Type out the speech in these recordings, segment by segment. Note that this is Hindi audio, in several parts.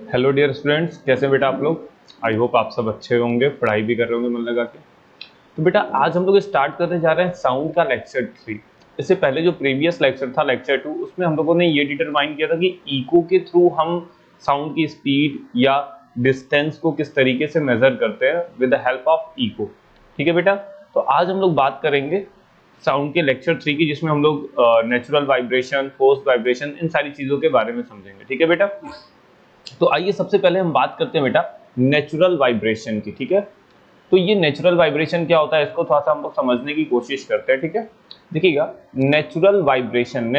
हेलो डियर स्टूडेंट्स, कैसे बेटा आप लोग। आई होप आप सब अच्छे होंगे, पढ़ाई भी कर रहे होंगे मन लगा के। तो बेटा आज हम लोग स्टार्ट करने जा रहे हैं साउंड का लेक्चर 3। इससे पहले जो प्रीवियस लेक्चर था लेक्चर 2, उसमें हम लोगों ने ये डिटरमाइन किया था कि इको के थ्रू हम साउंड की स्पीड या डिस्टेंस को किस तरीके से मेजर करते हैं with the help of echo. ठीक है बेटा, तो आज हम लोग बात करेंगे साउंड के लेक्चर 3 की, जिसमें हम लोग नेचुरल वाइब्रेशन, फोर्स वाइब्रेशन, इन सारी चीजों के बारे में समझेंगे। ठीक है बेटा, तो आइए सबसे पहले हम बात करते हैं बेटा नेचुरल वाइब्रेशन की। ठीक है, तो ये नेचुरल वाइब्रेशन क्या होता है, इसको थोड़ा सा हम लोग समझने की कोशिश करते हैं। ठीक है, देखिएगा नेचुरल वाइब्रेशन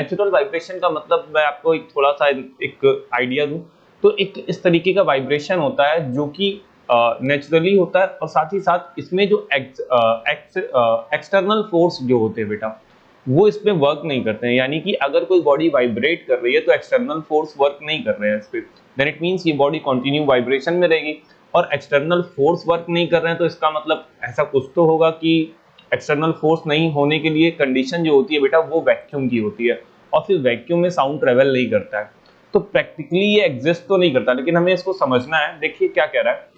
का मतलब मैं आपको एक थोड़ा सा एक आइडिया दूं तो एक इस तरीके का वाइब्रेशन होता है जो कि नेचुरली होता है, और साथ ही साथ इसमें जो एक्सटर्नल फोर्स जो होते हैं बेटा वो इसमें वर्क नहीं करते हैं। यानी कि अगर कोई बॉडी वाइब्रेट कर रही है तो एक्सटर्नल फोर्स वर्क नहीं कर रहे हैं इस पे, देन इट मींस ये बॉडी कंटिन्यू वाइब्रेशन में रहेगी। और एक्सटर्नल फोर्स वर्क नहीं कर रहे हैं तो इसका मतलब ऐसा कुछ तो होगा कि एक्सटर्नल फोर्स नहीं होने के लिए कंडीशन जो होती है बेटा वो वैक्यूम की होती है, और फिर वैक्यूम में साउंड ट्रेवल नहीं करता है। तो प्रैक्टिकली ये एग्जिस्ट तो नहीं करता, लेकिन हमें इसको समझना है। देखिए क्या कह रहा है,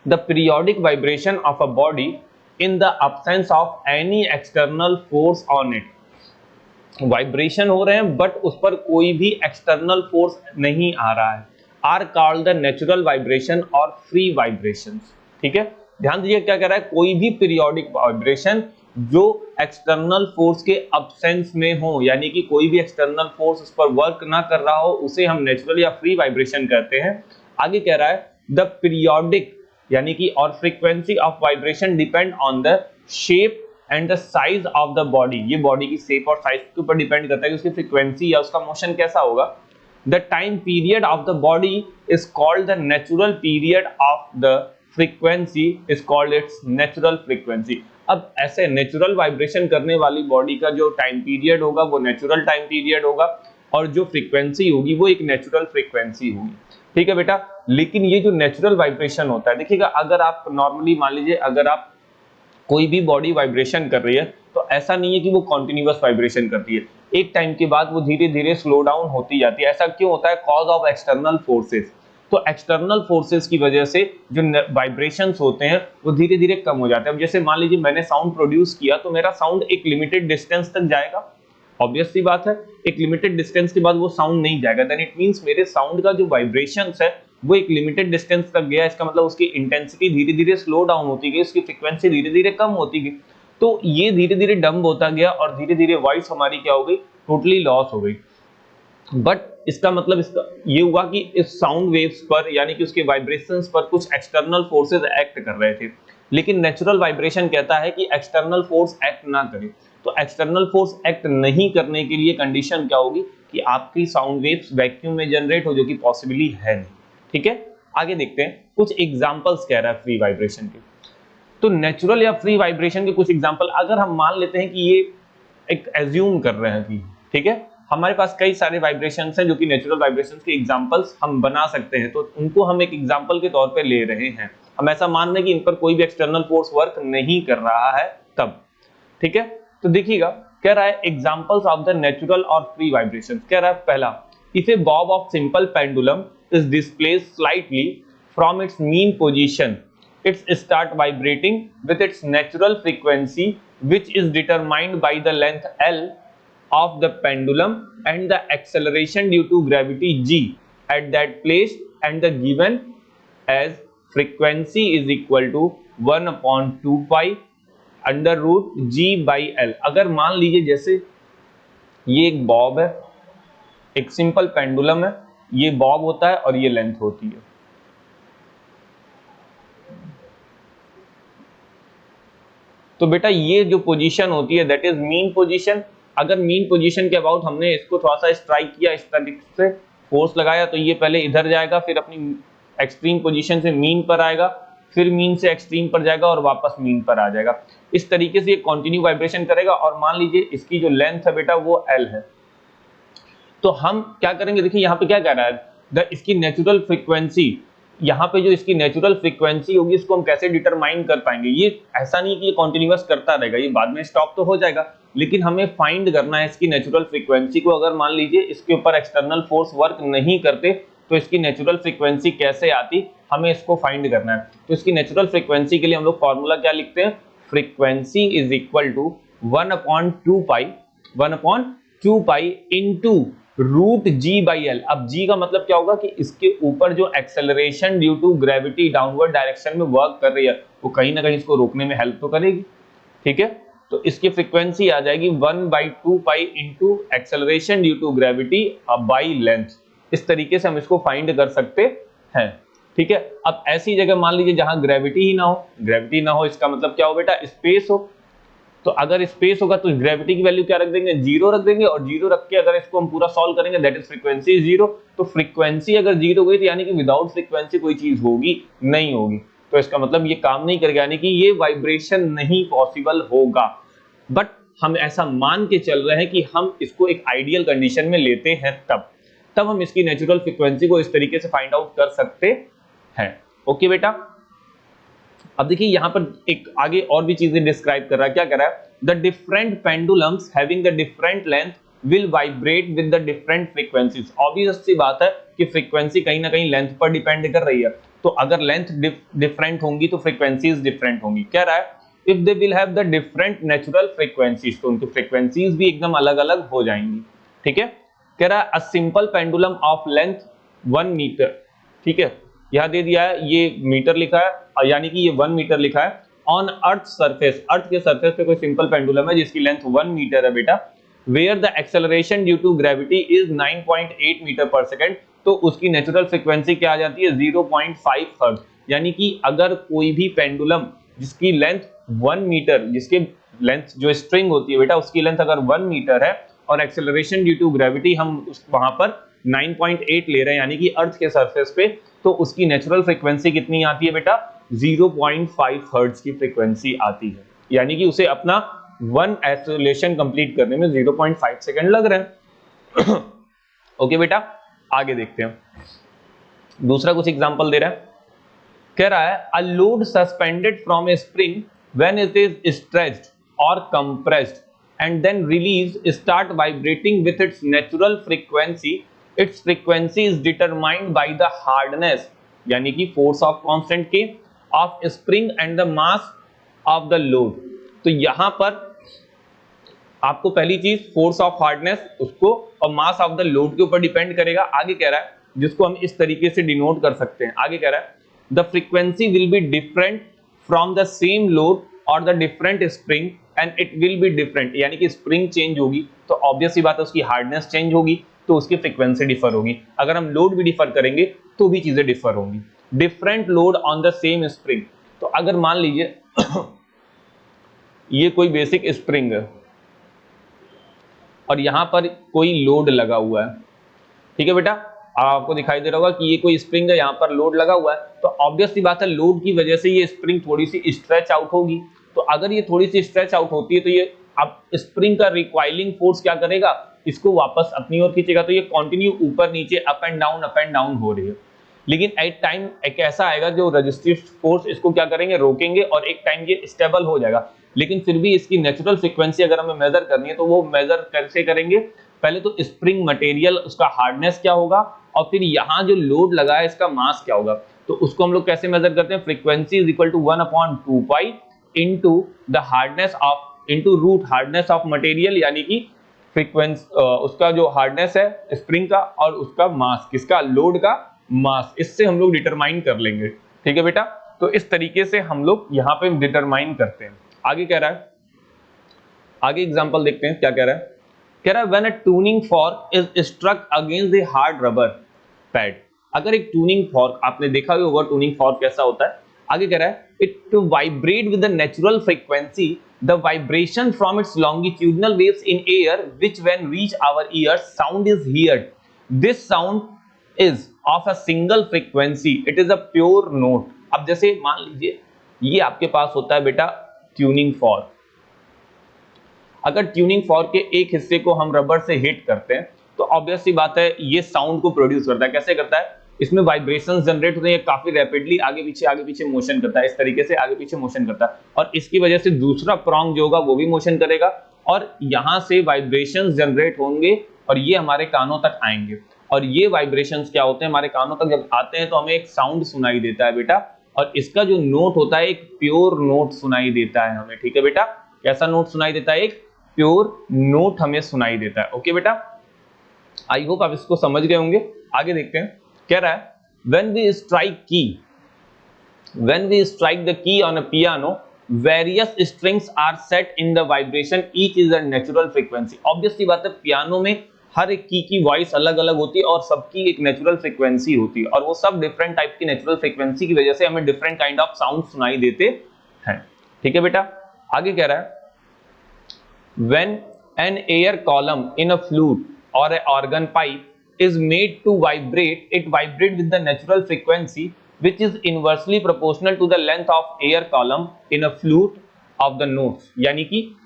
the periodic vibration of a body in the absence of any external force on it। Vibration हो रहे हैं बट उस पर कोई भी एक्सटर्नल फोर्स नहीं आ रहा है, are called the natural vibration और फ्री वाइब्रेशन। ठीक है, ध्यान दीजिए क्या कह रहा है, कोई भी पीरियोडिक वाइब्रेशन जो एक्सटर्नल फोर्स के अब्सेंस में हो, यानी कि कोई भी एक्सटर्नल फोर्स उस पर वर्क ना कर रहा हो, उसे हम नेचुरल या फ्री वाइब्रेशन कहते हैं। आगे कह रहा है द पीरियोडिक यानी कि और frequency of vibration depend on the shape and the size of the body. ये बॉडी की शेप और साइज के ऊपर डिपेंड करता है कि उसकी फ्रीक्वेंसी या उसका मोशन कैसा होगा। The time period of the body is called the natural period of the frequency is called its natural frequency. अब ऐसे नेचुरल वाइब्रेशन करने वाली बॉडी का जो टाइम पीरियड होगा वो नेचुरल टाइम पीरियड होगा, और जो फ्रीक्वेंसी होगी वो एक नेचुरल फ्रीक्वेंसी होगी। ठीक है बेटा, लेकिन ये जो नेचुरल वाइब्रेशन होता है, देखिएगा अगर आप नॉर्मली मान लीजिए अगर आप कोई भी बॉडी वाइब्रेशन कर रही है तो ऐसा नहीं है कि वो कॉन्टिन्यूअस वाइब्रेशन करती है, एक टाइम के बाद वो धीरे धीरे स्लो डाउन होती जाती है। ऐसा क्यों होता है, कॉज ऑफ एक्सटर्नल फोर्सेस। तो एक्सटर्नल फोर्सेस की वजह से जो वाइब्रेशंस होते हैं वो धीरे धीरे कम हो जाते हैं। अब जैसे मान लीजिए मैंने साउंड प्रोड्यूस किया तो मेरा साउंड एक लिमिटेड डिस्टेंस तक जाएगा, ऑब्वियस सी बात है, एक लिमिटेड डिस्टेंस के बाद वो साउंड नहीं जाएगा, देन इट मींस मेरे साउंड का जो वाइब्रेशंस है वो एक लिमिटेड डिस्टेंस तक गया। इसका मतलब उसकी इंटेंसिटी धीरे धीरे स्लो डाउन होती गई, उसकी फ्रीक्वेंसी धीरे धीरे कम होती गई, तो ये धीरे धीरे डंब होता गया और धीरे धीरे वॉइस हमारी क्या हो गई, टोटली लॉस हो गई। बट इसका मतलब इसका ये हुआ कि इस साउंड वेव्स पर यानी कि उसके वाइब्रेशंस पर कुछ एक्सटर्नल फोर्सेस एक्ट कर रहे थे, लेकिन नेचुरल वाइब्रेशन कहता है कि एक्सटर्नल फोर्स एक्ट ना करे। तो एक्सटर्नल फोर्स एक्ट नहीं करने के लिए कंडीशन क्या होगी कि आपकी साउंड वेव्स वैक्यूम में जनरेट हो, जो कि पॉसिबली है नहीं। ठीक है, आगे देखते हैं कुछ एग्जांपल्स कह रहा है फ्री वाइब्रेशन के। तो नेचुरल या फ्री वाइब्रेशन के कुछ एग्जांपल अगर हम मान लेते हैं कि ये एक एज्यूम कर रहे हैं कि ठीक है हमारे पास कई सारे वाइब्रेशंस हैं जो कि नेचुरल वाइब्रेशंस के एग्जांपल्स हम बना सकते हैं, तो उनको हम एक एग्जांपल के तौर पे ले रहे हैं। हम ऐसा मान रहे हैं कि इन पर कोई भी एक्सटर्नल फोर्स वर्क नहीं कर रहा है तब। ठीक है, तो देखिएगा कह रहा है एग्जांपल्स ऑफ द नेचुरल और फ्री वाइब्रेशंस। कह रहा है पहला, if A Bob of simple pendulum is displaced slightly from its mean position, it start vibrating with its natural frequency, which is determined by the length L of the pendulum and the acceleration due to gravity G at that place, and the given as frequency is equal to 1 upon 2 pi under root G by L। अगर मान लीजिए जैसे ये एक बॉब है, एक सिंपल पेंडुलम है, ये बॉब होता है और ये लेंथ होती है। तो बेटा ये जो पोजीशन होती है दैट इज मीन पोजीशन। अगर मीन पोजीशन के अबाउट हमने इसको थोड़ा सा स्ट्राइक किया, इस तरीके से फोर्स लगाया, तो ये पहले इधर जाएगा, फिर अपनी एक्सट्रीम पोजीशन से मीन पर आएगा, फिर मीन से एक्सट्रीम पर जाएगा और वापस मीन पर आ जाएगा। इस तरीके से ये कंटिन्यू वाइब्रेशन करेगा। और मान लीजिए इसकी जो लेंथ है बेटा वो L है, तो हम क्या करेंगे, देखिए यहाँ पे क्या कह रहा है, इसकी नेचुरल फ्रीक्वेंसी यहाँ पे जो इसकी नेचुरल फ्रीक्वेंसी होगी इसको हम कैसे डिटरमाइन कर पाएंगे? ये ऐसा नहीं कि ये कॉन्टिन्यूअस करता रहेगा, ये बाद में स्टॉप तो हो जाएगा, लेकिन हमें फाइंड करना है इसकी नेचुरल फ्रीक्वेंसी को। अगर मान लीजिए इसके ऊपर एक्सटर्नल फोर्स वर्क नहीं करते तो इसकी नेचुरल फ्रीक्वेंसी कैसे आती, हमें इसको फाइंड करना है। तो इसकी नेचुरल फ्रीक्वेंसी के लिए हम लोग फॉर्मूला क्या लिखते हैं? Frequency is equal to 1/2 pi into root G by L. अब जी का मतलब क्या होगा कि इसके ऊपर जो acceleration due to gravity downward direction में वर्क कर रही है वो कहीं ना कहीं इसको रोकने में हेल्प तो करेगी, ठीक है। तो इसकी फ्रीक्वेंसी आ जाएगी 1/2 pi into acceleration due to gravity by length. इस तरीके से हम इसको फाइंड कर सकते हैं, ठीक है। अब ऐसी जगह मान लीजिए जहां ग्रेविटी ही ना हो, ग्रेविटी ना हो इसका मतलब क्या हो बेटा? स्पेस हो। तो अगर स्पेस होगा तो ग्रेविटी की वैल्यू क्या रख देंगे? 0 रख देंगे, और 0 रख के अगर इसको हम पूरा सॉल्व करेंगे दैट इज फ्रीक्वेंसी 0। तो फ्रीक्वेंसी अगर 0 गई तो यानी कि विदाउट फ्रीक्वेंसी कोई चीज होगी नहीं होगी, तो इसका मतलब ये काम नहीं करेगा, यानी कि ये वाइब्रेशन नहीं पॉसिबल होगा। बट हम ऐसा मान के चल रहे हैं कि हम इसको एक आइडियल कंडीशन में लेते हैं, तब हम इसकी नेचुरल फ्रीक्वेंसी को इस तरीके से फाइंड आउट कर सकते हैं। ओके बेटा, अब देखिए यहां पर एक आगे और भी चीजें डिस्क्राइब कर रहा है। क्या कह रहा है? The different pendulums having the different length will vibrate with the different frequencies. Obvious सी बात है कि फ्रीक्वेंसी कहीं ना कहीं लेंथ पर डिपेंड कर रही है, तो अगर लेंथ डिफरेंट होंगी तो फ्रीक्वेंसीज डिफरेंट होंगी। कह रहा है if they will have the different natural frequencies, तो उनकी फ्रीक्वेंसीज भी एकदम अलग अलग हो जाएंगी, ठीक है। कह रहा है a simple pendulum of length 1 metre, ठीक है, यहां दे दिया है, ये मीटर लिखा है, यानी कि ये 1 मीटर लिखा है। ऑन अर्थ सरफेस, अर्थ के सरफेस पे कोई सिंपल पेंडुलम है जिसकी लेंथ 1 मीटर है बेटा, where the acceleration due to gravity is 9.8 metre per second, तो उसकी नेचुरल फ्रीक्वेंसी क्या आ जाती है? 0.5 हर्ट्ज। यानी कि अगर कोई भी पेंडुलम जिसकी लेंथ 1 मीटर, जिसकी लेंथ जो स्ट्रिंग होती है बेटा उसकी लेंथ अगर 1 मीटर है और एक्सेलरेशन ड्यू टू ग्रेविटी हम वहां पर 9.8 ले रहे हैं, यानी कि अर्थ के सरफेस पे, तो उसकी नेचुरल फ्रीक्वेंसी कितनी आती है बेटा? 0.5 हर्ट्ज की फ्रीक्वेंसी आती है, यानी कि उसे अपना 1 एक्सेलरेशन कंप्लीट करने में 0.5 सेकंड लग रहे हैं। ओके बेटा, आगे देखते हैं, दूसरा कुछ एग्जांपल दे रहा है। कह रहा है a load suspended from A spring when it is stretched और compressed and then released start vibrating with its natural frequency. Its frequency is determined by the hardness, यानी कि force of constant K of spring and the mass of the load। तो यहां पर आपको पहली चीज फोर्स ऑफ हार्डनेस उसको और मास ऑफ द लोड के ऊपर डिपेंड करेगा। आगे कह रहा है जिसको हम इस तरीके से डिनोट कर सकते हैं। आगे कह रहा है the frequency will be different from the same load और the different spring and it will be different, यानी कि स्प्रिंग चेंज होगी तो ऑब्वियस सी बात है उसकी हार्डनेस चेंज होगी तो उसकी फ्रीक्वेंसी डिफर होगी। अगर हम लोड भी डिफर करेंगे तो भी चीजें डिफर होंगी। Different load on the same spring, तो अगर मान लीजिए ये कोई बेसिक स्प्रिंग है और यहां पर कोई लोड लगा हुआ है, ठीक है बेटा, आपको दिखाई दे रहा होगा कि ये कोई स्प्रिंग है, यहाँ पर लोड लगा हुआ है, तो ऑब्वियस सी बात है लोड की वजह से ये स्प्रिंग थोड़ी सी स्ट्रेच आउट होगी। तो अगर ये थोड़ी सी स्ट्रेच आउट होती है तो ये अब स्प्रिंग का रिक्वाइलिंग फोर्स क्या करेगा? इसको वापस अपनी ओर खींचेगा, तो ये कंटिन्यू ऊपर नीचे अप एंड डाउन हो रही है। लेकिन एक टाइम एक ऐसा आएगा जो रेजिस्टिव फोर्स इसको क्या करेंगे? रोकेंगे, और एक टाइम ये स्टेबल हो जाएगा। लेकिन फिर भी इसकी नेचुरल फ्रीक्वेंसी अगर हमें मेजर करनी है तो वो मेजर कैसे करेंगे? पहले तो स्प्रिंग मटेरियल उसका हार्डनेस क्या होगा, और फिर यहाँ जो लोड लगा है इसका मास क्या होगा, तो उसको हम लोग कैसे मेजर करते हैं? Frequency is equal to 1/2 pi into the hardness of into root hardness of material, यानी कि फ्रीक्वेंसी उसका जो हार्डनेस है स्प्रिंग का और उसका मास किसका? लोड का मास। इससे हम लोग डिटरमाइन कर लेंगे, ठीक है बेटा। तो इस तरीके से हम लोग यहाँ पे डिटरमाइन करते हैं। आगे कह रहा है, आगे एग्जांपल देखते हैं क्या कह रहा है। कह रहा है when a tuning fork is struck against the hard rubber pad. अगर एक ट्यूनिंग फॉर्क, आपने देखा ही होगा ट्यूनिंग फॉर्क कैसा होता है। आगे कह रहा है it vibrate with the natural frequency, the vibration from its longitudinal waves in air which when reach our ears sound is heard. This sound is of a single frequency, it is a pure note. अब जैसे मान लीजिए ये आपके पास होता है बेटा ट्यूनिंग फॉर्क। अगर ट्यूनिंग फॉर्क के एक हिस्से को हम रबर से हिट करते हैं तो ऑब्वियस सी बात है ये साउंड को प्रोड्यूस करता है। कैसे करता है? इसमें वाइब्रेशंस जनरेट होते हैं, काफी रैपिडली आगे पीछे मोशन करता है, इस तरीके से आगे पीछे मोशन करता है, और इसकी वजह से दूसरा प्रॉन्ग जो होगा वो भी मोशन करेगा और यहां से वाइब्रेशंस जनरेट होंगे और ये हमारे कानों तक आएंगे। और ये वाइब्रेशंस क्या होते हैं, हमारे कानों तक जब आते हैं तो हमें एक साउंड सुनाई देता है बेटा, और इसका जो नोट होता है एक प्योर नोट सुनाई देता है हमें। ठीक है बेटा, कैसा नोट सुनाई देता है, एक प्योर नोट हमें सुनाई देता है। ओके बेटा, आई होप आप इसको समझ गए होंगे। आगे देखते हैं, कह रहा है when we strike the key on a piano, various strings are set in the vibration, each is a natural frequency। Obviously बात है, पियानो में हर एक की वॉइस अलग अलग होती है और सबकी एक नेचुरल फ्रीक्वेंसी होती है, और वो सब डिफरेंट टाइप की नेचुरल फ्रीक्वेंसी की वजह से हमें डिफरेंट काइंड ऑफ साउंड सुनाई देते हैं। ठीक है बेटा, आगे कह रहा है when an air column in a flute or a organ pipe is made to vibrate, it vibrates with the natural frequency which is inversely proportional to the length of air column in a flute of the notes। यानी कि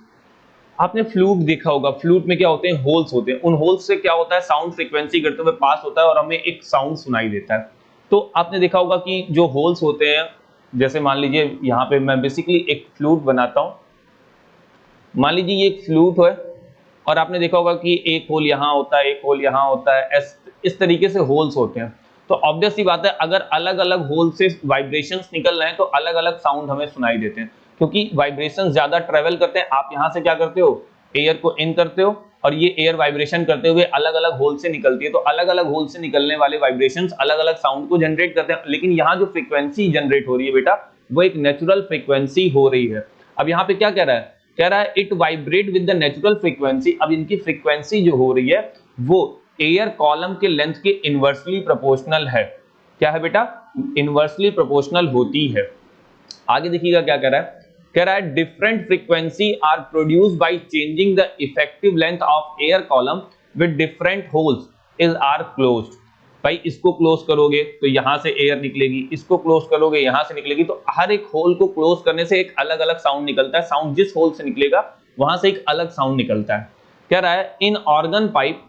आपने फ्लूट देखा होगा, फ्लूट में क्या होते हैं, होल्स होते हैं, उन होल्स से क्या होता है, साउंड फ्रीक्वेंसी करते हुए पास होता है और हमें एक साउंड सुनाई देता है। तो आपने देखा होगा कि जो होल्स होते हैं, जैसे मान लीजिए यहाँ पे मैं बेसिकली एक फ्लूट बनाता हूँ, मान लीजिए ये एक फ्लूट है और आपने देखा होगा कि एक होल यहाँ होता है, एक होल यहाँ होता है, इस तरीके से होल्स होते हैं। तो ऑब्वियस सी बात है, अगर अलग अलग होल से वाइब्रेशंस निकल रहे हैं तो अलग अलग साउंड हमें सुनाई देते हैं, क्योंकि वाइब्रेशंस ज्यादा ट्रेवल करते हैं। आप यहाँ से क्या करते हो, एयर को इन करते हो और ये एयर वाइब्रेशन करते हुए अलग अलग होल से निकलती है, तो अलग अलग होल से निकलने वाले वाइब्रेशंस अलग अलग साउंड को जनरेट करते हैं। लेकिन यहाँ जो फ्रीक्वेंसी जनरेट हो रही है बेटा, वो एक नेचुरल फ्रीक्वेंसी हो रही है। अब यहाँ पे क्या कह रहा है, कह रहा है it vibrate with the natural frequency. अब इनकी फ्रीक्वेंसी जो हो रही है वो एयर कॉलम के लेंथ के इनवर्सली प्रोपोर्शनल है। क्या है बेटा, इनवर्सली प्रोपोर्शनल होती है। आगे देखिएगा क्या कह रहा है, कह रहा है different frequency are produced by changing the effective length of air column with different holes is are closed. भाई इसको क्लोज करोगे तो यहां से एयर निकलेगी, इसको क्लोज करोगे यहां से निकलेगी, तो हर एक होल को क्लोज करने से एक अलग अलग साउंड निकलता है। साउंड जिस होल से निकलेगा वहां से एक अलग साउंड निकलता है। कह रहा है in organ pipe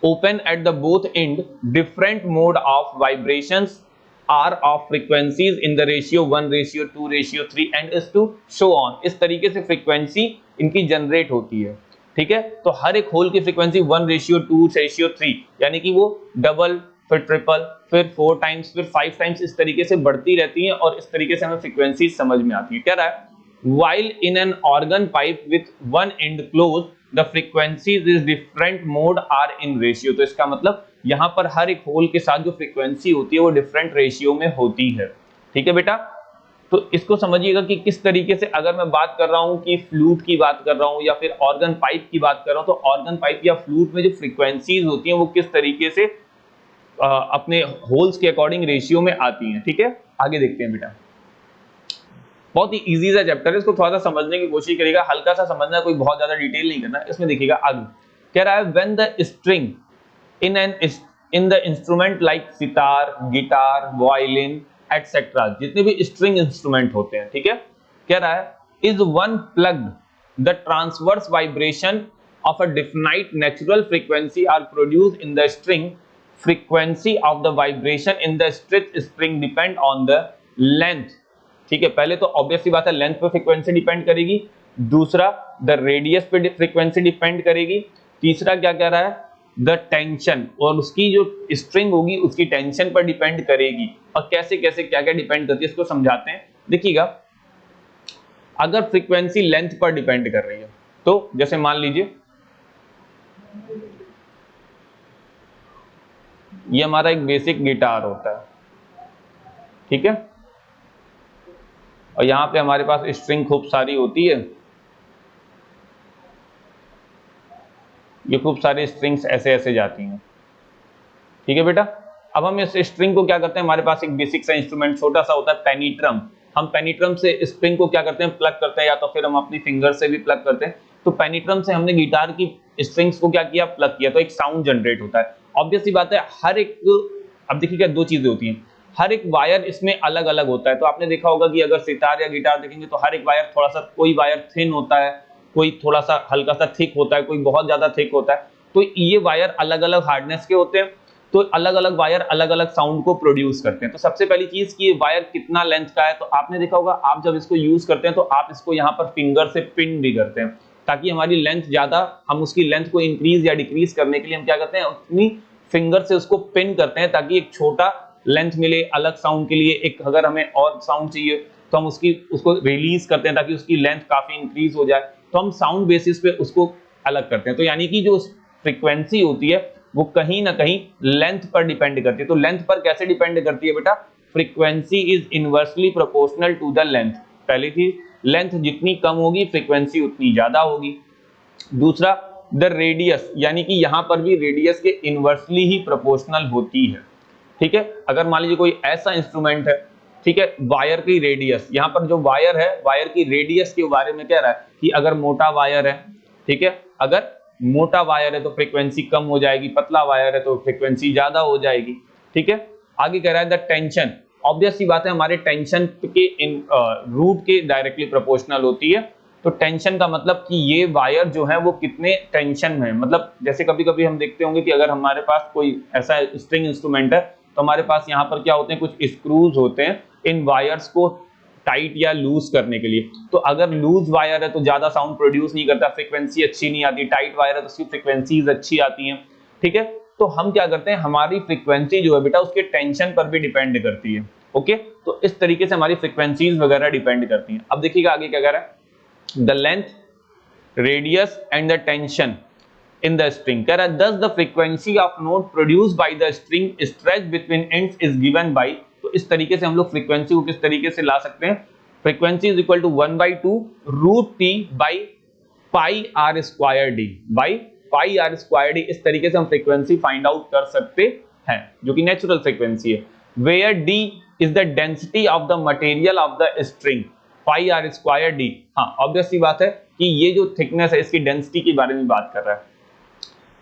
open at the both end different mode of vibrations are of frequencies in the ratio 1, ratio 2, ratio 3 and is to show on. इस तरीके से फ्रीक्वेंसी इनकी जनरेट होती है। ठीक है, तो हर एक होल की फ्रीक्वेंसी 1, रेशियो 2, रेशियो 3, यानी कि वो डबल, फिर ट्रिपल, फिर 4 टाइम्स, फिर 5 टाइम्स, इस तरीके से बढ़ती रहती है और इस तरीके से हमें फ्रीक्वेंसी समझ में आती है। कह रहा है while in an organ pipe with one end closed the frequencies is different mode are in ratio। तो इसका मतलब यहाँ पर हर एक होल के साथ जो फ्रीक्वेंसी होती है वो डिफरेंट रेशियो में होती है। ठीक है बेटा, तो इसको समझिएगा कि किस तरीके से अगर मैं बात कर रहा हूं कि फ्लूट की बात कर रहा हूं या फिर ऑर्गन पाइप की बात कर रहा हूं, तो ऑर्गन पाइप या फ्लूट में जो फ्रीक्वेंसीज होती हैं वो किस तरीके से अपने होल्स के अकॉर्डिंग रेशियो में आती हैं। ठीक है, आगे देखते हैं बेटा। बहुत ही इजी सा चैप्टर है, इसको थोड़ा सा समझने की कोशिश करिएगा, हल्का सा समझना, कोई बहुत ज्यादा डिटेल नहीं करना। इसमें देखिएगा आगे कह रहा है when the string in the instrument like sitar, guitar, violin etcetera, जितने भी स्ट्रिंग इंस्ट्रूमेंट होते हैं, ठीक है, कह रहा है is one plugged the transverse vibration of a defined natural frequency are produced in the string, frequency of the vibration in the stretch spring depend on the length. ठीक है, पहले तो ऑब्वियस सी बात है लेंथ पे फ्रीक्वेंसी डिपेंड करेगी, दूसरा द रेडियस पे फ्रीक्वेंसी डिपेंड करेगी, तीसरा क्या कह रहा है द टेंशन, और उसकी जो स्ट्रिंग होगी उसकी टेंशन पर डिपेंड करेगी। और कैसे कैसे क्या क्या डिपेंड करती है इसको समझाते हैं। देखिएगा, अगर फ्रीक्वेंसी लेंथ पर डिपेंड कर रही है तो जैसे मान लीजिए ये हमारा एक बेसिक गिटार होता है, ठीक है, और यहां पे हमारे पास स्ट्रिंग खूब सारी होती है, ये खूब सारी स्ट्रिंग्स ऐसे ऐसे जाती हैं। ठीक है बेटा, अब हम इस स्ट्रिंग को क्या करते हैं, हमारे पास एक बेसिक सा इंस्ट्रूमेंट छोटा सा होता है पेनिट्रम, हम पेनिट्रम से स्ट्रिंग को क्या करते हैं प्लग करते हैं, या तो फिर हम अपनी फिंगर से भी प्लग करते हैं। तो पेनिट्रम से हमने गिटार की स्ट्रिंग्स को क्या किया, प्लग किया, तो एक साउंड जनरेट होता है। ऑब्वियस सी बात है हर एक, अब देखिएगा दो चीजें होती हैं, हर एक वायर इसमें अलग अलग होता है। तो आपने देखा होगा कि अगर सितार या गिटार देखेंगे तो हर एक वायर थोड़ा सा, कोई वायर थिन होता है, कोई थोड़ा सा हल्का सा थिक होता है, कोई बहुत ज्यादा थिक होता है। तो ये वायर अलग अलग हार्डनेस के होते हैं। तो अलग अलग वायर अलग अलग साउंड को प्रोड्यूस करते हैं। तो सबसे पहली चीज कि ये वायर कितना लेंथ का है, तो आपने देखा होगा आप जब इसको यूज करते हैं तो आप इसको यहाँ पर फिंगर से पिन भी करते हैं, ताकि हमारी लेंथ ज्यादा, हम उसकी लेंथ को इंक्रीज या डिक्रीज करने के लिए हम क्या करते हैं, अपनी फिंगर से उसको पिन करते हैं, ताकि एक छोटा लेंथ मिले अलग साउंड के लिए। एक अगर हमें और साउंड चाहिए तो हम उसको रिलीज करते हैं ताकि उसकी लेंथ काफी इंक्रीज हो जाए, तो हम साउंड बेसिस पे उसको अलग करते हैं। तो यानी कि जो फ्रीक्वेंसी होती है वो कहीं ना कहीं लेंथ पर डिपेंड करती है। तो लेंथ पर कैसे डिपेंड करती है बेटा, frequency is inversely proportional to the length. पहली चीज, लेंथ जितनी कम होगी फ्रीक्वेंसी उतनी ज्यादा होगी। दूसरा, द रेडियस, यानी कि यहां पर भी रेडियस के इनवर्सली ही प्रोपोर्शनल होती है। ठीक है, अगर मान लीजिए कोई ऐसा इंस्ट्रूमेंट है, ठीक है, वायर की रेडियस, यहां पर जो वायर है वायर की रेडियस के बारे में कह रहा है कि अगर मोटा वायर है, ठीक है, अगर मोटा वायर है तो फ्रीक्वेंसी कम हो जाएगी, पतला वायर है तो फ्रीक्वेंसी ज्यादा हो जाएगी। ठीक है, आगे कह रहा है द टेंशन, ऑब्वियस सी बात है हमारे टेंशन के रूट के डायरेक्टली प्रोपोर्शनल होती है। तो टेंशन का मतलब कि ये वायर जो है वो कितने टेंशन में है, मतलब जैसे कभी कभी हम देखते होंगे कि अगर हमारे पास कोई ऐसा स्ट्रिंग इंस्ट्रूमेंट है तो हमारे पास यहाँ पर क्या होते हैं, कुछ स्क्रूज होते हैं इन वायर्स को टाइट या लूज करने के लिए। तो अगर लूज वायर है तो ज्यादा साउंड प्रोड्यूस नहीं करता, फ्रीक्वेंसी अच्छी नहीं आती, टाइट वायर है तो उसकी फ्रीक्वेंसीज अच्छी आती हैं। ठीक है, तो हम क्या करते हैं, हमारी फ्रीक्वेंसी जो है बेटा उसके टेंशन पर भी डिपेंड करती है। ओके, तो इस तरीके से हमारी फ्रीक्वेंसीज वगैरह डिपेंड करती हैं। अब देखिएगा आगे क्या कह रहा है, the length, radius and the tension in the string. कह रहा है thus the frequency of note produced by the string stretched between ends is given by, तो इस तरीके से हम लोग फ्रीक्वेंसी को किस तरीके से ला सकते हैं, frequency is equal to 1/2 root T by pi are square D, by pi are square D. इस तरीके से हम फ्रीक्वेंसी फाइंड आउट कर सकते हैं, जो कि नेचुरल फ्रीक्वेंसी है। Where D is the density of the material of the string, pi are square D. हाँ, ऑब्वियस सी बात है कि ये जो थिकनेस है इसकी डेंसिटी के बारे में बात कर रहा है।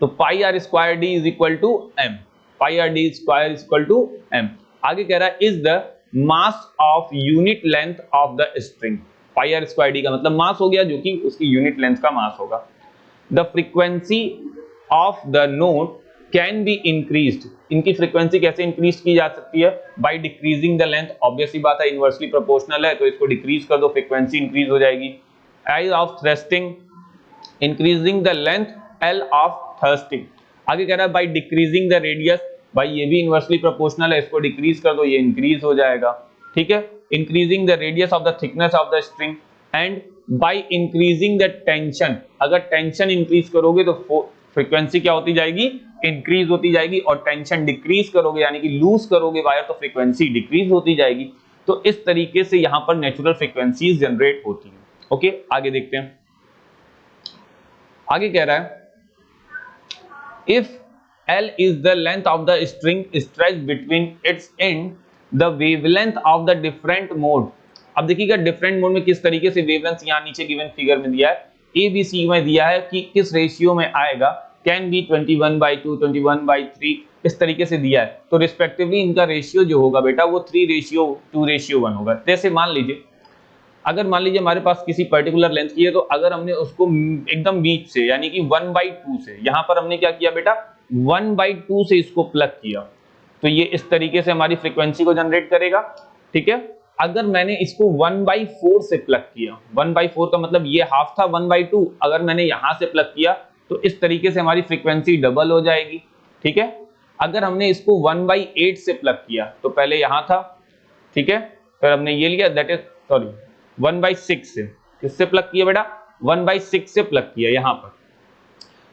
तो pi are square d is equal to m, pi r d square is equal to m. आगे कह रहा है is the mass of unit length of the string, pi are square d का मतलब मास हो गया, जो कि उसकी यूनिट लेंथ का मास होगा। The frequency of the note can be increased, इनकी फ्रीक्वेंसी कैसे इंक्रीज की जा सकती है, by decreasing the length. Obvious सी बात है इनवर्सली प्रोपोर्शनल है तो इसको डिक्रीज कर दो, फ्रीक्वेंसी इंक्रीज हो जाएगी। As of thrusting increasing the length, L of thrusting. आगे कह रहा है बाय डिक्रीजिंग द रेडियस, भाई ये भी इनवर्सली प्रोपोर्शनल है, इसको डिक्रीज कर दो, ये इंक्रीज हो जाएगा। ठीक है, increasing the radius of the thickness of the string and by increasing the tension, अगर टेंशन इंक्रीज करोगे तो फ्रीक्वेंसी क्या होती जाएगी, इंक्रीज होती जाएगी, और टेंशन डिक्रीज करोगे यानी कि लूज करोगे वायर तो फ्रीक्वेंसी डिक्रीज होती जाएगी। तो इस तरीके से यहां पर नेचुरल फ्रीक्वेंसीज जनरेट होती हैं। ओके, आगे देखते हैं। आगे कह रहा है if L is the length of the string stretched between its end, the wavelength of the different mode। अब देखिएगा डिफरेंट मोड में किस तरीके से वेवलेंथ यहाँ नीचे गिवन फिगर में दिया है, ABC में दिया है कि किस रेशियो में आएगा, कैन बी 21/2, 21/3, इस तरीके से दिया है। तो रिस्पेक्टिवली इनका रेशियो जो होगा बेटा वो 3:2:1 होगा। जैसे मान लीजिए अगर मान लीजिए हमारे पास किसी पर्टिकुलर लेंथ की है, तो अगर हमने उसको एकदम बीच से यानी कि 1/2 से, यहां पर हमने क्या किया बेटा 1/2 से इसको प्लग किया, तो ये इस तरीके से हमारी फ्रीक्वेंसी को जनरेट करेगा। ठीक है, अगर मैंने इसको 1/4 से प्लग किया, 1/4 का मतलब ये हाफ था 1/2, अगर मैंने यहां से प्लग किया तो इस तरीके से हमारी फ्रीक्वेंसी डबल हो जाएगी। ठीक है, अगर हमने इसको 1/8 से प्लग किया तो पहले यहां था, ठीक है, फिर हमने ये लिया, दैट इज सॉरी 1/6 से, किससे प्लग किया बेटा 1/6 से प्लग किया यहां पर,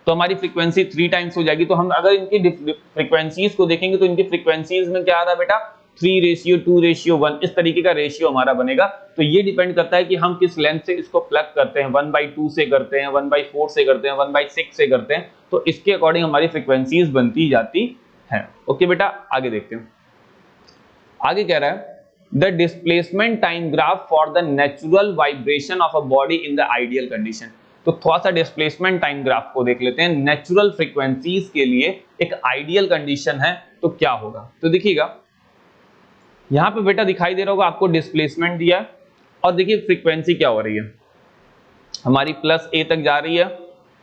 तो हमारी फ्रीक्वेंसी 3 टाइम्स हो जाएगी। तो हम अगर इनकी फ्रीक्वेंसीज को देखेंगे तो इनकी फ्रीक्वेंसीज में क्या आ रहा है बेटा 3:2:1, इस तरीके का रेशियो हमारा बनेगा। तो ये डिपेंड करता है कि हम किस लेंथ से इसको प्लग करते हैं, 1/2 से करते हैं, 1/4 से करते हैं, 1/6 से करते हैं, तो इसके अकॉर्डिंग हमारी फ्रीक्वेंसीज बनती जाती है। ओके बेटा, आगे देखते हैं। आगे कह रहा है the displacement time graph for the natural vibration of a body in the ideal condition. तो थोड़ा सा डिस्प्लेसमेंट टाइम ग्राफ को देख लेते हैं। नेचुरल फ्रीक्वेंसीज के लिए एक आइडियल कंडीशन है तो क्या होगा, तो देखिएगा यहां पे बेटा दिखाई दे रहा होगा आपको डिस्प्लेसमेंट दिया है, और देखिए फ्रीक्वेंसी क्या हो रही है हमारी, +a तक जा रही है,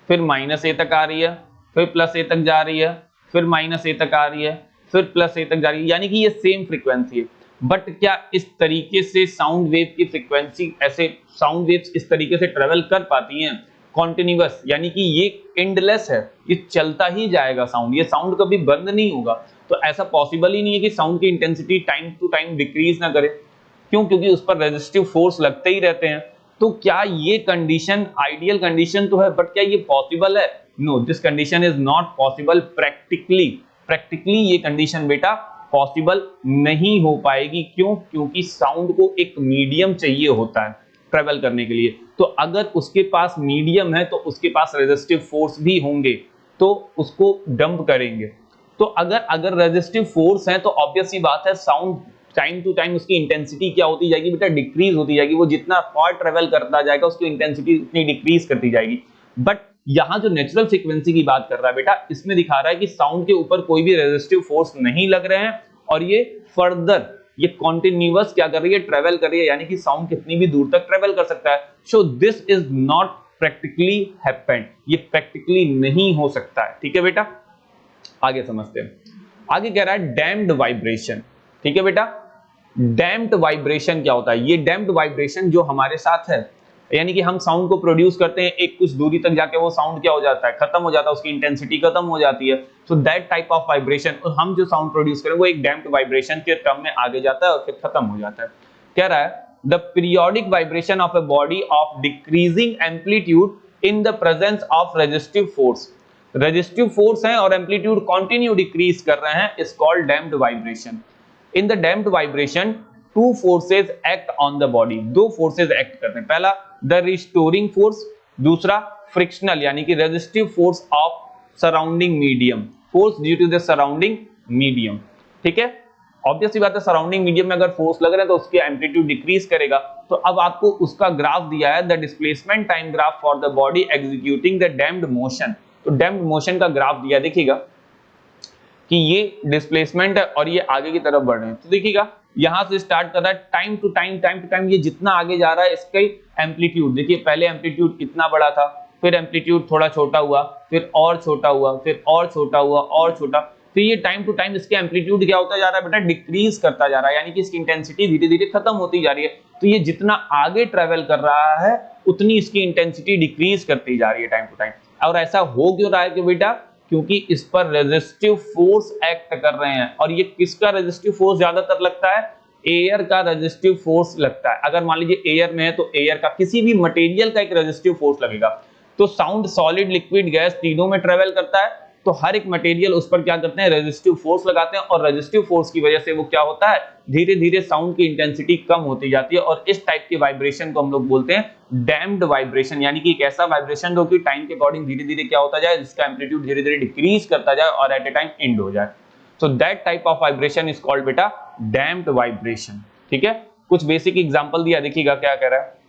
फिर -a तक आ रही है, फिर +a तक जा रही है, फिर माइनस ए तक आ रही है, फिर प्लस ए तक जा रही है, यानी कि ये सेम फ्रीक्वेंसी है। बट क्या इस तरीके से साउंड वेव की फ्रीक्वेंसी, ऐसे साउंड वेव्स इस तरीके से ट्रेवल कर पाती हैं कॉन्टिन्यूअस, यानी कि ये एंडलेस है, ये चलता ही जाएगा साउंड, ये साउंड कभी बंद नहीं होगा। तो ऐसा पॉसिबल ही नहीं है कि साउंड की intensity time to time decrease ना करे। क्यों? क्योंकि उस पर रेजिस्टिव फोर्स लगते ही रहते हैं। तो क्या ये कंडीशन आइडियल कंडीशन तो है, बट क्या ये पॉसिबल है? No, this condition is not possible practically. Practically ये कंडीशन बेटा पॉसिबल नहीं हो पाएगी। क्यों? क्योंकि साउंड को एक मीडियम चाहिए होता है ट्रेवल करने के लिए। तो अगर उसके पास मीडियम है तो उसके पास रेजिस्टिव फोर्स भी होंगे, तो उसको डंप करेंगे। तो अगर रेजिस्टिव फोर्स है तो ऑब्वियस सी बात है साउंड टाइम टू टाइम उसकी इंटेंसिटी क्या होती जाएगी बेटा? डिक्रीज होती जाएगी। वो जितना फार ट्रेवल करता जाएगा उसकी इंटेंसिटी उतनी डिक्रीज करती जाएगी। बट यहाँ जो नेचुरल फ्रीक्वेंसी की बात कर रहा है बेटा, इसमें दिखा रहा है कि साउंड के ऊपर कोई भी रेजिस्टिव फोर्स नहीं लग रहे हैं और ये फर्दर ये कॉन्टिन्यूअस क्या कर रही है? ट्रेवल कर रही है, यानी कि साउंड कितनी भी दूर तक ट्रेवल कर सकता है। So this is not practically happened, ये प्रैक्टिकली नहीं हो सकता है। ठीक है बेटा, आगे समझते हैं। आगे कह रहा है डैम्प्ड वाइब्रेशन। ठीक है बेटा, डैम्प्ड वाइब्रेशन क्या होता है? ये डैम्प्ड वाइब्रेशन जो हमारे साथ है, यानी कि हम साउंड को प्रोड्यूस करते हैं, एक कुछ दूरी तक जाके वो साउंड क्या हो जाता है? खत्म हो जाता है, उसकी इंटेंसिटी खत्म हो जाती है। So that type of vibration, हम जो साउंड प्रोड्यूस करें वो एक डैम्प्ड वाइब्रेशन के टर्म में आगे जाता है और फिर खत्म हो जाता है। कह रहा है the periodic vibration of a body of decreasing amplitude in the presence of resistive force. Resistive force है और एम्पलीट्यूड कंटिन्यू डिक्रीज कर रहे हैं, is called damped vibration. In the damped vibration two forces act on the body, दो फोर्सेस एक्ट करते हैं। पहला द रिस्टोरिंग फोर्स, दूसरा फ्रिक्शनल यानी कि resistive force of surrounding medium, force due to the surrounding medium. ठीक है, ऑब्वियसली बात है सराउंडिंग मीडियम में अगर फोर्स लग रहा है तो उसकी एम्पलीट्यूड डिक्रीज करेगा। तो अब आपको उसका ग्राफ दिया है, the displacement time graph for the body executing the damped motion. तो डैम्प्ड मोशन का ग्राफ दिया, देखिएगा कि ये डिस्प्लेसमेंट है और ये आगे की तरफ बढ़ रहे हैं। तो देखिएगा यहां से स्टार्ट कर रहा है टाइम टू टाइम, ये जितना आगे जा रहा है इसका एम्पलीट्यूड देखिए, पहले एम्पलीट्यूड कितना बड़ा था, फिर एम्पलीट्यूड थोड़ा छोटा हुआ, फिर और छोटा हुआ, फिर और छोटा हुआ और छोटा, फिर ये टाइम टू टाइम इसके एम्पलीट्यूड क्या होता जा रहा है बेटा? डिक्रीज करता जा रहा है, यानी कि इसकी इंटेंसिटी धीरे धीरे खत्म होती जा रही है। तो ये जितना आगे ट्रेवल कर रहा है उतनी इसकी इंटेंसिटी डिक्रीज करती जा रही है टाइम टू टाइम। और ऐसा हो क्यों रहा है कि बेटा? क्योंकि इस पर रेजिस्टिव फोर्स एक्ट कर रहे हैं। और ये किसका रेजिस्टिव फोर्स ज्यादातर लगता है? एयर का रेजिस्टिव फोर्स लगता है। अगर मान लीजिए एयर में है तो एयर का, किसी भी मटेरियल का एक रेजिस्टिव फोर्स लगेगा। तो साउंड सॉलिड, लिक्विड, गैस तीनों में ट्रेवल करता है, तो हर एक मटेरियल उस पर क्या करते हैं? रेजिस्टिव फोर्स लगाते हैं, और रेजिस्टिव फोर्स की वजह से वो क्या होता है? धीरे धीरे साउंड की इंटेंसिटी कम होती जाती है। और इस टाइप के वाइब्रेशन को हम लोग बोलते हैं डैम्प्ड वाइब्रेशन, यानी कि एक ऐसा वाइब्रेशन जो कि टाइम के अकॉर्डिंग धीरे धीरे क्या होता जाए, जिसका एम्पलीट्यूड धीरे धीरे डिक्रीज करता जाए और एट ए टाइम एंड हो जाए। So that type of vibration is called बेटा डैम्प्ड वाइब्रेशन। ठीक है, कुछ बेसिक एग्जांपल दिया, देखिएगा क्या कह रहा है।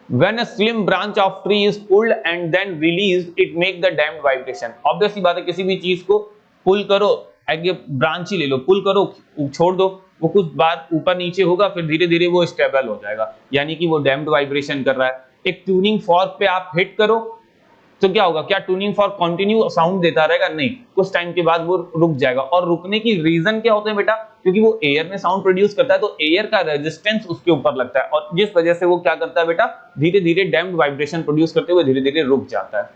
When a slim branch of tree is pulled and then released, it make the damped vibration. Obviously बात है, किसी भी चीज को पुल करो, एक ब्रांच ही ले लो, पुल करो, छोड़ दो, वो कुछ बार ऊपर नीचे होगा, फिर धीरे धीरे वो स्टेबल हो जाएगा, यानी कि वो डैम्प्ड वाइब्रेशन कर रहा है। एक ट्यूनिंग फॉर्क पे आप हिट करो तो क्या होगा? क्या ट्यूनिंग फॉर्क कंटिन्यू साउंड देता रहेगा? नहीं, कुछ टाइम के बाद वो रुक जाएगा। और रुकने की रीजन क्या होते हैं बेटा? क्योंकि वो एयर में साउंड प्रोड्यूस करता है, तो एयर का रेजिस्टेंस उसके ऊपर लगता है, और जिस वजह से वो क्या करता है बेटा? धीरे धीरे डैम्प्ड वाइब्रेशन प्रोड्यूस करते हुए धीरे धीरे रुक जाता है।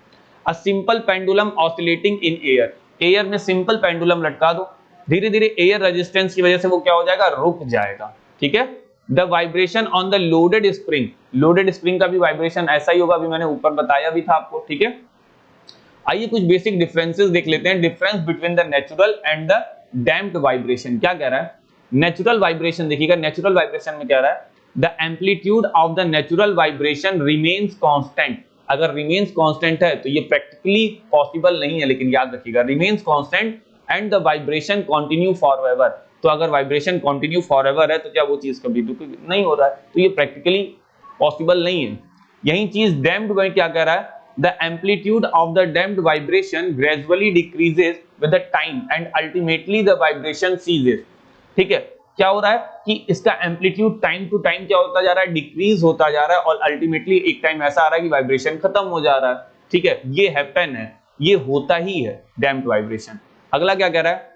A simple pendulum oscillating in air, air में सिंपल पेंडुलम लटका दो, धीरे धीरे एयर रेजिस्टेंस की वजह से वो क्या हो जाएगा? रुक जाएगा। ठीक है, the vibration on the loaded spring, loaded spring का भी वाइब्रेशन ऐसा ही होगा, अभी मैंने ऊपर बताया भी था आपको। ठीक है, आइए कुछ बेसिक डिफरेंसेस देख लेते हैं, difference between the natural and the damped vibration. क्या कह रहा है? नेचुरल वाइब्रेशन देखिएगा, नेचुरल वाइब्रेशन में क्या रहा है? The amplitude of the natural vibration remains constant. अगर रिमेन्स कांस्टेंट है तो ये प्रैक्टिकली पॉसिबल नहीं है, लेकिन याद रखिएगा remains constant and the vibration continue forever. तो अगर वाइब्रेशन कंटिन्यू फॉरएवर है तो क्या वो चीज कभी नहीं हो रहा है? तो ये प्रैक्टिकली पॉसिबल नहीं है। यही चीज डैम्प्ड में क्या कह रहा है? The amplitude of the damped vibration gradually decreases with the time and ultimately the vibration ceases. ठीक है, क्या हो रहा है कि इसका एम्पलीट्यूड टाइम टू टाइम क्या होता जा रहा है? डिक्रीज होता जा रहा है, और अल्टीमेटली एक टाइम ऐसा आ रहा है कि वाइब्रेशन खत्म हो जा रहा है। ठीक है, ये हैपन है। ये होता ही है डैम्प्ड वाइब्रेशन। अगला क्या कह रहा है,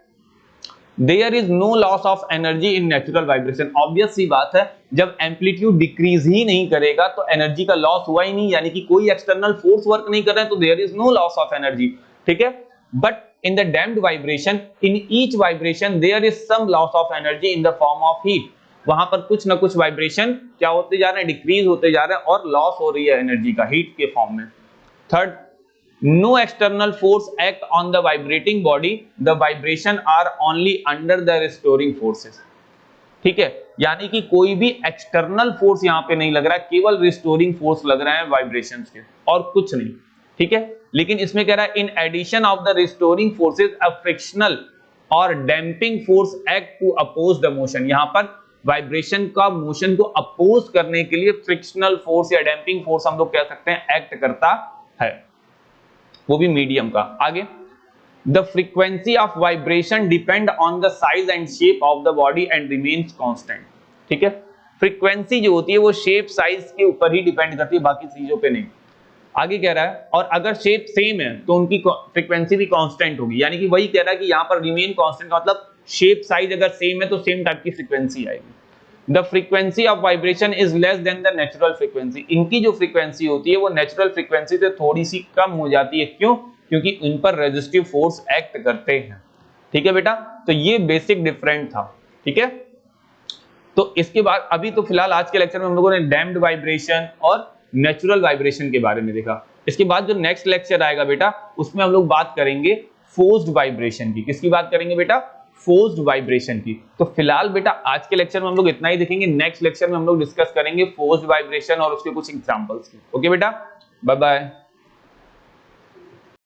there is no loss of energy in natural vibration. Obvious सी बात है, जब एम्पलीट्यूड डिक्रीज ही नहीं करेगा तो एनर्जी का लॉस हुआ ही नहीं, यानी कि कोई एक्सटर्नल फोर्स वर्क नहीं कर रहा है, तो there is no loss of energy, ठीक है। But in the damped vibration, in each vibration there is some loss of energy in the form of heat. वहां पर कुछ ना कुछ वाइब्रेशन क्या होते जा रहे हैं, डिक्रीज होते जा रहे हैं और लॉस हो रही है एनर्जी का हीट के फॉर्म में। Third, no external force act on the vibrating body, the vibration are only under the restoring forces। ठीक है, यानी कि कोई भी एक्सटर्नल फोर्स यहां पे नहीं लग रहा है, केवल रिस्टोरिंग फोर्स लग रहा है वाइब्रेशंस के और कुछ नहीं, ठीक है। लेकिन इसमें कह रहा है in addition of the restoring forces a frictional or damping force act to oppose the motion. यहां पर वाइब्रेशन का मोशन को अपोज करने के लिए फ्रिक्शनल फोर्स या डैम्पिंग फोर्स हम लोग कह सकते हैं एक्ट करता है, वो भी मीडियम का। आगे, the frequency of vibration depend on the size and shape of the body and remains constant. ठीक है, फ्रीक्वेंसी जो होती है वो शेप साइज के ऊपर ही डिपेंड करती है, बाकी चीजों पे नहीं। आगे कह रहा है और अगर शेप सेम है तो उनकी फ्रीक्वेंसी भी कांस्टेंट होगी, यानी कि वही कह रहा है कि यहां पर रिमेन कांस्टेंट का मतलब शेप साइज अगर सेम है तो सेम टाइप की फ्रीक्वेंसी आएगी। The frequency of vibration is less than the natural frequency। इनकी जो फ्रीक्वेंसी होती है वो नेचुरल फ्रीक्वेंसी से थोड़ी सी कम हो जाती है, क्यों? क्योंकि इन पर रेजिस्टिव फोर्स एक्ट करते हैं। ठीक है बेटा, तो ये बेसिक डिफरेंट था। ठीक है, तो इसके बाद अभी तो फिलहाल आज के लेक्चर में हम लोगों ने डैम्प्ड वाइब्रेशन और नेचुरल वाइब्रेशन के बारे में देखा। इसके बाद जो नेक्स्ट लेक्चर आएगा बेटा, उसमें हम लोग बात करेंगे फोर्स्ड वाइब्रेशन की। किसकी बात करेंगे बेटा? फोर्स्ड वाइब्रेशन की। तो फिलहाल बेटा आज के लेक्चर में हम लोग इतना ही देखेंगे, नेक्स्ट लेक्चर में हम लोग डिस्कस करेंगे फोर्स्ड वाइब्रेशन और उसके कुछ एग्जांपल्स की। ओके बेटा, बाय बाय।